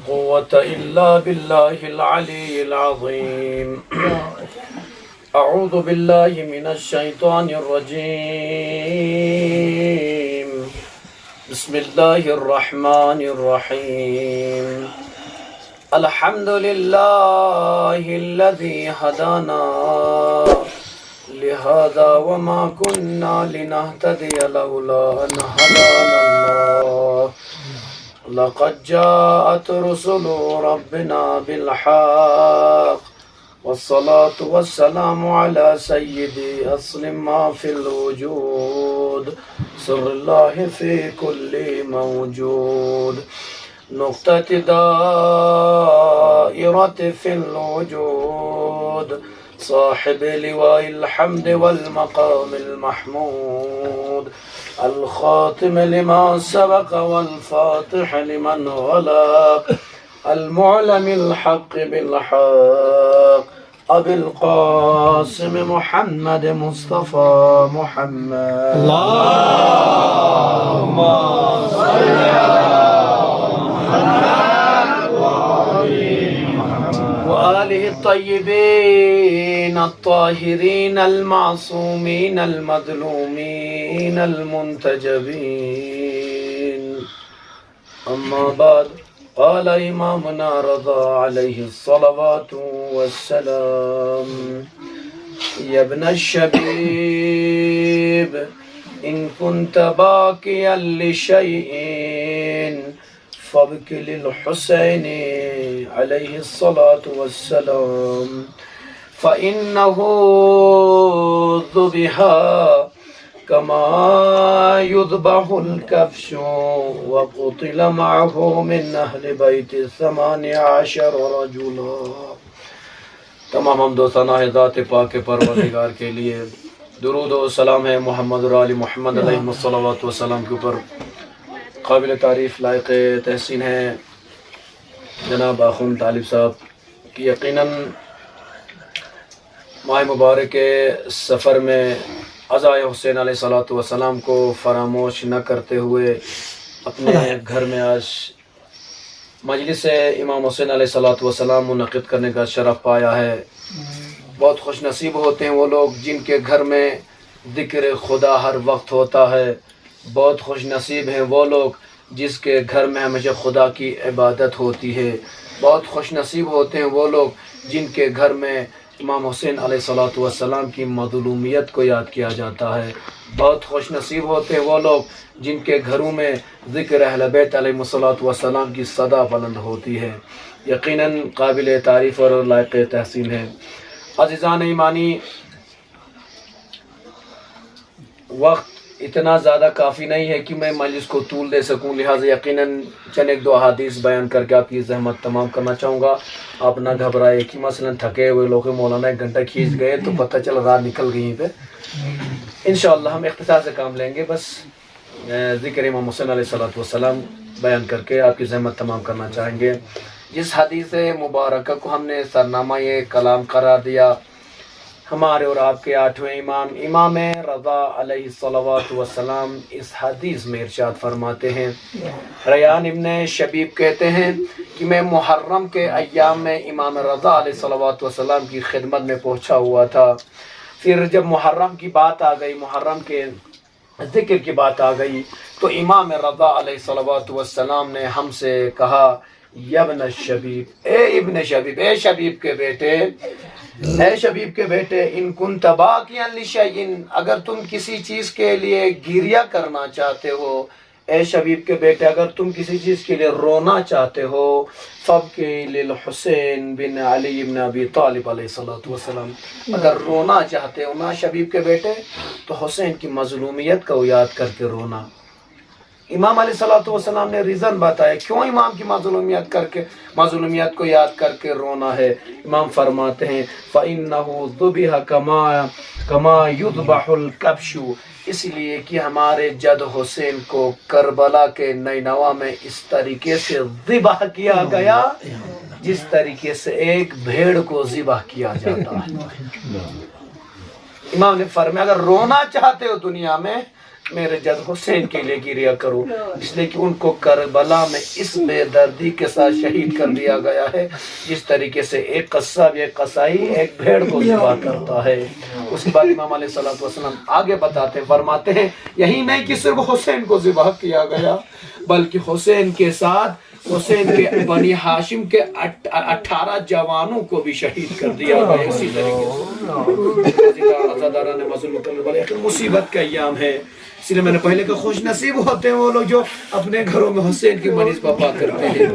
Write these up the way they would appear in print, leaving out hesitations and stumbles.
قوة إلا بالله العلي العظيم. أعوذ بالله من الشيطان الرجيم. بسم الله الرحمن الرحيم. الحمد لله الذي هدانا لهذا وما كنا لنهتدي لولا أن هدانا الله. لقد جاءت رسل ربنا بالحق والصلاة والسلام على سيدي أصل ما في الوجود سر الله في كل موجود نقطة دائرة في الوجود صاحب لواء الحمد والمقام المحمود الخاتم لما سبق والفاتح لمن غلق المعلم الحق بالحق أبي القاسم محمد مصطفى محمد اللهم صل على محمد وآله الطيبين الطاهرين المعصومين المظلومين المنتجبين. أما بعد، قال إمامنا رضا عليه الصلوات والسلام: يا ابن الشبيب إن كنت باكيا لشيء فابك للحسين عليه الصلاة والسلام فإنه ذبح كما يذبح الكبش وقتل معه من أهل بيت 18 رجلا. تمام حمد و ثنا ہے ذات پاک پروردگار کے لیے. درود و سلام ہے محمد اور آل محمد علیہ الصلوات والسلام کے اوپر. قابل تعریف لائق تحسین ہے جناب آخوند طالب صاحب کہ یقیناً ماہ مبارک کے سفر میں عزائے حسین علیہ الصلوۃ والسلام کو فراموش نہ کرتے ہوئے اپنے گھر میں آج مجلس امام حسین علیہ الصلوۃ والسلام منعقد کرنے کا شرف پایا ہے. بہت خوش نصیب ہوتے ہیں وہ لوگ جن کے گھر میں ذکر خدا ہر وقت ہوتا ہے. بہت خوش نصیب ہیں وہ لوگ جس کے گھر میں ہمیشہ خدا کی عبادت ہوتی ہے. بہت خوش نصیب ہوتے ہیں وہ لوگ جن کے گھر میں امام حسین علیہ الصلوۃ والسلام کی مظلومیت کو یاد کیا جاتا ہے. بہت خوش نصیب ہوتے ہیں وہ لوگ جن کے گھروں میں ذکر اہل بیت علیہ الصلوۃ والسلام کی صدا بلند ہوتی ہے. یقیناً قابل تعریف اور لائق تحسین ہے. عزیزان ایمانی، وقت اتنا زیادہ کافی نہیں ہے کہ میں مجلس کو طول دے سکوں، لہٰذا یقیناً چند ایک دو احادیث بیان کر کے آپ کی زحمت تمام کرنا چاہوں گا. آپ نہ گھبرائے کہ مثلا تھکے ہوئے لوگ مولانا 1 گھنٹہ کھینچ گئے تو پتہ چل رات نکل گئی پہ. انشاءاللہ ہم اختصار سے کام لیں گے. بس ذکر امام حسین علیہ الصلوۃ والسلام بیان کر کے آپ کی زحمت تمام کرنا چاہیں گے. جس حدیث مبارکہ کو ہم نے سرنامہ یہ کلام قرار دیا، ہمارے اور آپ کے 8ویں امام امام رضا علیہ الصلوۃ والسلام اس حدیث میں ارشاد فرماتے ہیں. ریان ابن شبیب کہتے ہیں کہ میں محرم کے ایام میں امام رضا علیہ الصلوۃ والسلام کی خدمت میں پہنچا ہوا تھا. پھر جب محرم کی بات آ گئی، محرم کے ذکر کی بات آ گئی، تو امام رضا علیہ الصلوۃ والسلام نے ہم سے کہا: یا ابن الشبیب، اے ابن شبیب، اے شبیب کے بیٹے، اے شبیب کے بیٹے، ان کنت باکیا لشیء، اگر تم کسی چیز کے لیے گریہ کرنا چاہتے ہو، اے شبیب کے بیٹے اگر تم کسی چیز کے لیے رونا چاہتے ہو، فابکی للحسین بن علی بن ابی طالب علیہ الصلوۃ والسلام، اگر رونا چاہتے ہو نا شبیب کے بیٹے تو حسین کی مظلومیت کو یاد کر کے رونا. امام علیہ الصلوۃ والسلام نے ریزن بتایا کیوں امام کی مظلومیت کو یاد کر کے رونا ہے. امام فرماتے ہیں فَإِنَّهُ ذُبِحَ كَمَا يُذْبَحُ الْكَبْشُ، اس لیے کہ ہمارے جد حسین کو کربلا کے نینوا میں اس طریقے سے ذبح کیا گیا جس طریقے سے ایک بھیڑ کو ذبح کیا جاتا ہے. امام نے فرمایا اگر رونا چاہتے ہو دنیا میں میرے جد حسین کے لیے گریا کرو، اس لیے کہ ان کو کربلا میں اس بے دردی کے ساتھ شہید کر دیا گیا ہے جس طریقے سے ایک قصاب ایک قصائی ایک بھیڑ کو ذبح کرتا ہے۔ اس کے بعد امام علیہ السلام آگے بتاتے فرماتے ہیں یہی نہیں کہ صرف حسین کو ذبح کیا گیا بلکہ حسین کے ساتھ حسین کے بنی ہاشم کے 18 جوانوں کو بھی شہید کر دیا گیا اسی طریقے سے۔ عزاداران مظلوم کربلا ایک مصیبت کا ایام ہے، اس لیے میں نے پہلے کہ خوش نصیب ہوتے ہیں وہ لوگ جو اپنے گھروں میں حسین کی منیز پاپا کرتے ہیں۔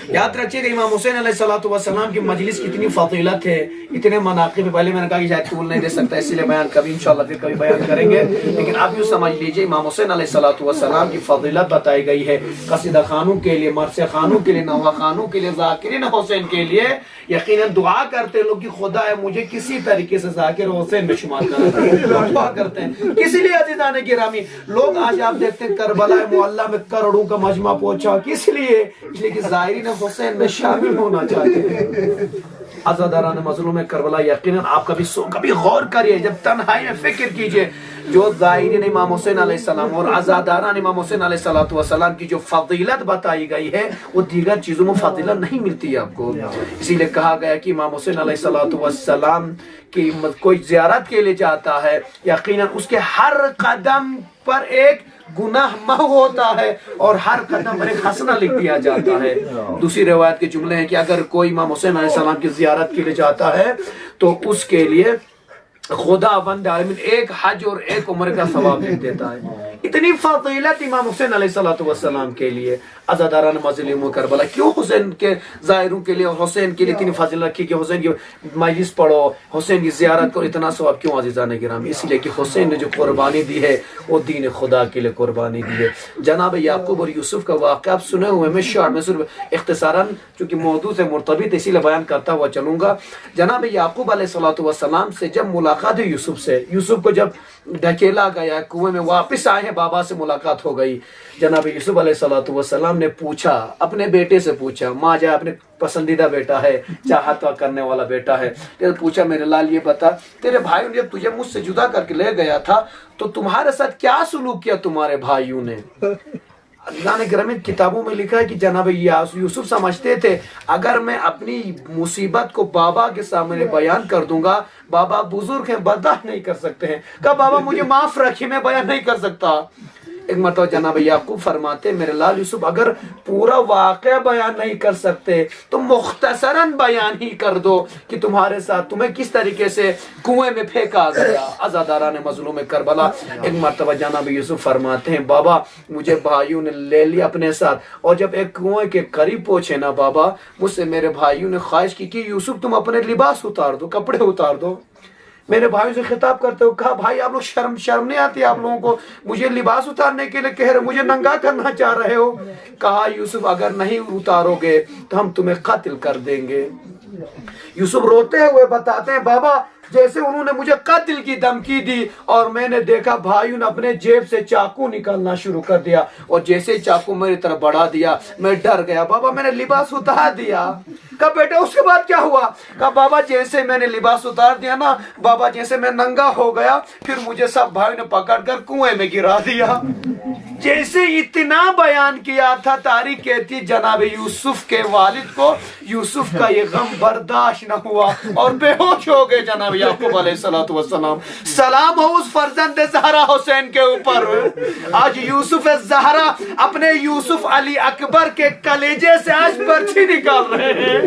یاد رکھیے کہ امام حسین علیہ السلام کی مجلس کی اتنی فضیلت ہے، اتنے مناقب ہے، پہلے میں نے کہا کہ شاید طول نہیں دے سکتا اس لیے بیان کبھی انشاءاللہ پھر کبھی بیان کریں گے، لیکن آپ یوں سمجھ لیجئے امام حسین علیہ السلام کی فضیلت بتائی گئی ہے قصیدہ خانوں کے لیے، مرثیہ خانوں کے لیے، نوحہ خانوں کے لیے، ذاکرین حسین کے لیے یقیناً دعا کرتے لوگ کہ خدا ہے مجھے کسی طریقے سے ذاکر حسین میں شمار کرنا، دعا کرتے ہیں۔ کسی لیے عزیزان گرامی لوگ آج آپ دیکھتے ہیں کربلا معلیٰ میں کروڑوں کا مجمع پہنچا، کس لیے؟ اس لیے کہ زائرین حسین میں شامل ہونا چاہتے ہیں۔ عزاداران مظلوم کربلا یقیناً آپ کبھی غور کریے، جب تنہائی میں فکر کیجئے جو زائرین امام حسین علیہ السلام اور عزاداران امام حسین علیہ السلام کی جو فضیلت بتائی گئی ہے وہ دیگر چیزوں میں فضیلت نہیں ملتی ہے آپ کو۔ اسی لیے کہا گیا کہ امام حسین علیہ السلام کی کوئی زیارت کے لیے جاتا ہے یقیناً اس کے ہر قدم پر ایک گناہ محو ہوتا ہے اور ہر قدم پر ایک حسنہ لکھ دیا جاتا ہے۔ دوسری روایت کے جملے ہیں کہ اگر کوئی امام حسین علیہ السلام کی زیارت کے لیے جاتا ہے تو اس کے لیے خداوند عالمین ایک حج اور ایک عمر کا ثواب لکھ دیتا ہے۔ اتنی فضیلت امام حسین علیہ السلام کے لیے۔ عزاداران مظلوم کربلا کیوں حسین کے زائروں کے لیے اور حسین کے لیے اتنی فضیلت رکھی کہ حسین کی مجلس پڑھو، حسین کی زیارت کرو، اتنا ثواب کیوں عزیزان گرامی؟ اس لیے کہ حسین نے جو قربانی دی ہے وہ دین خدا کے لیے قربانی دی ہے۔ جناب یعقوب اور یوسف کا واقعہ آپ سنے ہوئے، میں شارٹ میں صرف اختصاراً چونکہ موضوع سے مرتبط اسی لیے بیان کرتا ہوا چلوں گا۔ جناب یعقوب علیہ السلام سے جب ملاقات ہے یوسف کو جب ڈھکیلا گیا کنویں میں، واپس آئے ہیں، بابا سے ملاقات ہو گئی۔ جناب یوسف علیہ السلام نے پوچھا، اپنے بیٹے سے پوچھا، ماں جائے اپنے پسندیدہ بیٹا ہے، چاہتا کرنے والا بیٹا ہے، پوچھا میرے لال یہ بتا تیرے بھائیوں نے جب تجھے مجھ سے جدا کر کے لے گیا تھا تو تمہارے ساتھ کیا سلوک کیا تمہارے بھائیوں نے؟ عزیزان گرامی کتابوں میں لکھا ہے کہ جناب یوسف سمجھتے تھے اگر میں اپنی مصیبت کو بابا کے سامنے بیان کر دوں گا، بابا بزرگ ہیں برداشت نہیں کر سکتے ہیں، کہا بابا مجھے معاف رکھیے میں بیان نہیں کر سکتا۔ ایک مرتبہ جناب یعقوب فرماتے میرے لال یوسف اگر پورا واقعہ بیان نہیں کر سکتے تو مختصراً بیان ہی کر دو کہ تمہارے ساتھ تمہیں کس طریقے سے کنویں میں پھینکا گیا۔ عزاداران مظلوم کربلا ایک مرتبہ جناب یوسف فرماتے ہیں بابا مجھے بھائیوں نے لے لیا اپنے ساتھ، اور جب ایک کنویں کے قریب پہنچے نا بابا مجھ سے میرے بھائیوں نے خواہش کی کہ یوسف تم اپنے لباس اتار دو، کپڑے اتار دو۔ میرے بھائیوں سے خطاب کرتے ہو، کہا بھائی آپ لوگ شرم نہیں آتی آپ لوگوں کو؟ مجھے لباس اتارنے کے لیے کہہ رہے، مجھے ننگا کرنا چاہ رہے ہو؟ کہا یوسف اگر نہیں اتارو گے تو ہم تمہیں قتل کر دیں گے۔ یوسف روتے ہوئے بتاتے ہیں بابا جیسے انہوں نے مجھے قتل کی دھمکی دی اور میں نے دیکھا بھائیوں نے اپنے جیب سے چاقو نکالنا شروع کر دیا اور جیسے چاقو میری طرف بڑھا دیا میں ڈر گیا، بابا میں نے لباس اتار دیا۔ کہا بیٹا اس کے بعد کیا ہوا؟ کہا بابا جیسے میں نے لباس اتار دیا نا بابا جیسے میں ننگا ہو گیا پھر مجھے سب بھائیوں نے پکڑ کر کنویں میں گرا دیا۔ جیسے اتنا بیان کیا تھا تاریخ کہتی جناب یوسف کے والد کو یوسف کا یہ غم برداشت نہ ہوا اور بے ہوش ہو گئے جناب یعقوب علیہ السلام۔ سلام ہو اس فرزند زہرا حسین کے اوپر۔ آج یوسف زہرا اپنے یوسف علی اکبر کے کلیجے سے آج برچھی نکال رہے ہیں۔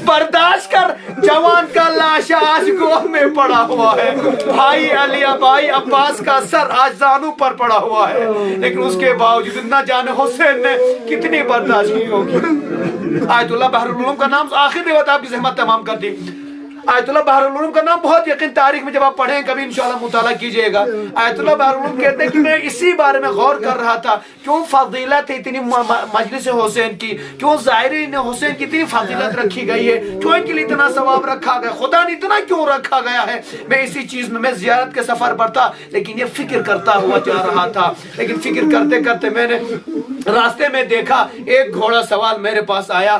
برداشت کر، جوان کا لاش آج گوہ میں پڑا ہوا ہے، بھائی علی بھائی عباس کا سر آج زانوں پر پڑا ہوا ہے، لیکن اس کے باوجود نہ جانے حسین نے کتنی برداشت کی ہوگی۔ آیت اللہ بحر العلوم کا نام آخر روایت آپ کی زحمت تمام کر دی۔ آیت اللہ بحر العلوم کا نام بہت یقین تاریخ میں جب آپ پڑھیں کبھی انشاءاللہ مطالعہ کیجئے گا۔ آیت اللہ بحر العلوم کہتے ہیں کہ میں اسی بارے میں غور کر رہا تھا کیوں فضیلت ہے اتنی مجلس حسین کی، کیوں زائرین حسین کی اتنی فضیلت رکھی گئی ہے، کیوں ان کے لیے اتنا ثواب رکھا گیا، خدا نے اتنا کیوں رکھا گیا ہے۔ میں اسی چیز میں زیارت کے سفر پر تھا لیکن یہ فکر کرتا ہوا جا رہا تھا، لیکن فکر کرتے کرتے میں نے راستے میں دیکھا ایک گھوڑا سوار میرے پاس آیا،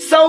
100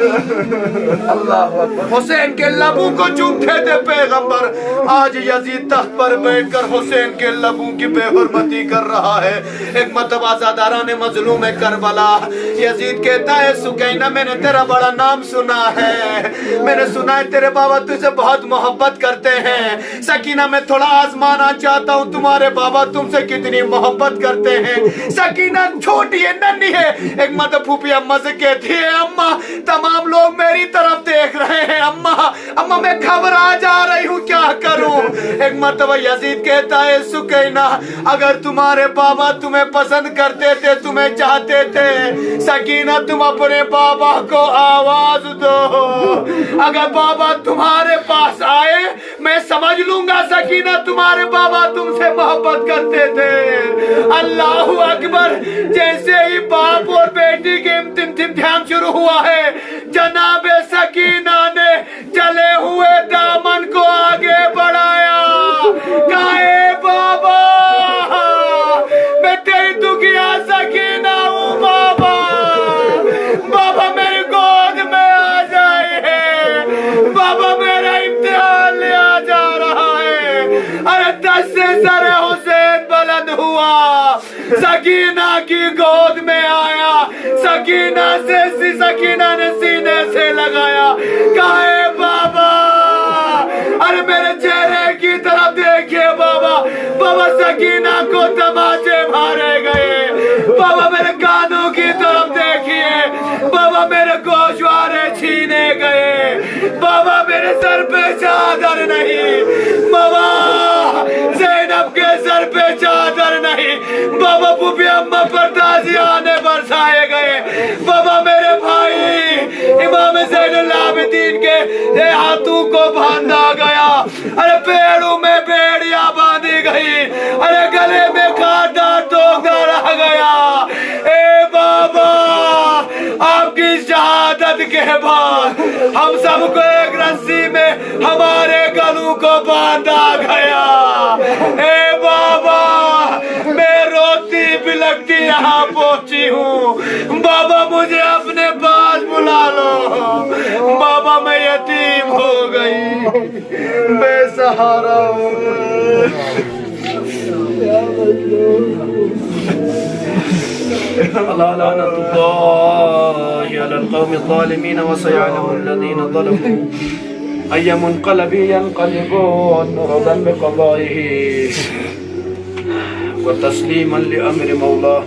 اللہ اکبر. حسین کے لبوں کو چومتے تھے پیغمبر. آج یزید تخت پر بیٹھ کر حسین کے لبوں کی بے حرمتی کر رہا ہے. ایک مرتبہ آزاداران مظلوم کربلا یزید کہتا ہے سکینہ میں نے تیرا بڑا نام سنا ہے, میں نے سنا ہے تیرے بابا تجھے بہت محبت کرتے ہیں. سکینہ میں تھوڑا آزمانا چاہتا ہوں تمہارے بابا تم سے کتنی محبت کرتے ہیں. سکینہ چھوٹی ہے, ننھی ہے. ایک مرتبہ پھوپھی اماں سے کہتی ہے اماں تمام لوگ میری طرف دیکھ رہے ہیں, اماں میں گھبرا جا رہی ہوں, کیا کروں. ایک مرتبہ یزید کہتا ہے سکینہ اگر تمہارے بابا تمہیں پسند کرتے تھے, تمہیں چاہتے تھے, سکینہ تم اپنے بابا کو آواز دو. اگر بابا تمہارے پاس آئے میں سمجھ لوں گا سکینہ تمہارے بابا تم سے محبت کرتے تھے. اللہ اکبر. جیسے ہی باپ اور بیٹی کے امتحان شروع ہوا ہے, جناب سکینہ نے جلے ہوئے دامن کو آگے بڑھایا. کہے بابا میں تیری دکھیا سکینہ ہوں, بابا بابا میری گود میں آ جائے, بابا میرا امتحان لیا جا رہا ہے. ارے 10 سے سر حسین بلند ہوا, سکینہ کی گود میں آیا, سکینہ نے سینے سے لگایا. کہے بابا ارے میرے چہرے کی طرف دیکھیے بابا, بابا سکینہ کو تماچے مارے گئے. بابا میرے کانوں کی طرف دیکھیے, بابا میرے گوشوارے چھینے گئے. بابا میرے سر پہ چادر نہیں, بابا زینب کے سر پہ چادر نہیں, بابا پھوپھی اماں پر تازیانے برسائے گئے. بابا میرے بھائی امام زین العابدین کے ہاتھوں کو باندھا گیا. ارے پیڑوں میں بیڑیاں باندھی گئی, ارے گلے میں کانٹا ٹوکا رہ گیا. اے بابا آپ کی شہادت کے بعد ہم سب کو ایک رسی میں ہمارے گلوں کو باندھا گیا. اے بابا میں روتی بلکتی یہاں پہنچی ہوں, بابا مجھے اپنے پاس بلا لو. بابا میں یتیم ہو گئی, بے سہارا ہوں. لعنت اللہ علی القوم الظالمین وسيعلم الذین ظلموا أي منقلب ينقلبون رضا بقضائه وتسليما لأمر مولاه.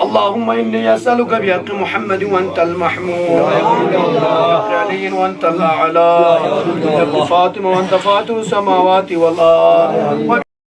اللهم إني أسألك بحق محمد وأنت المحمود, بحق علي وأنت الأعلى, بحق فاطمة وأنت فاتح السماوات والأرض.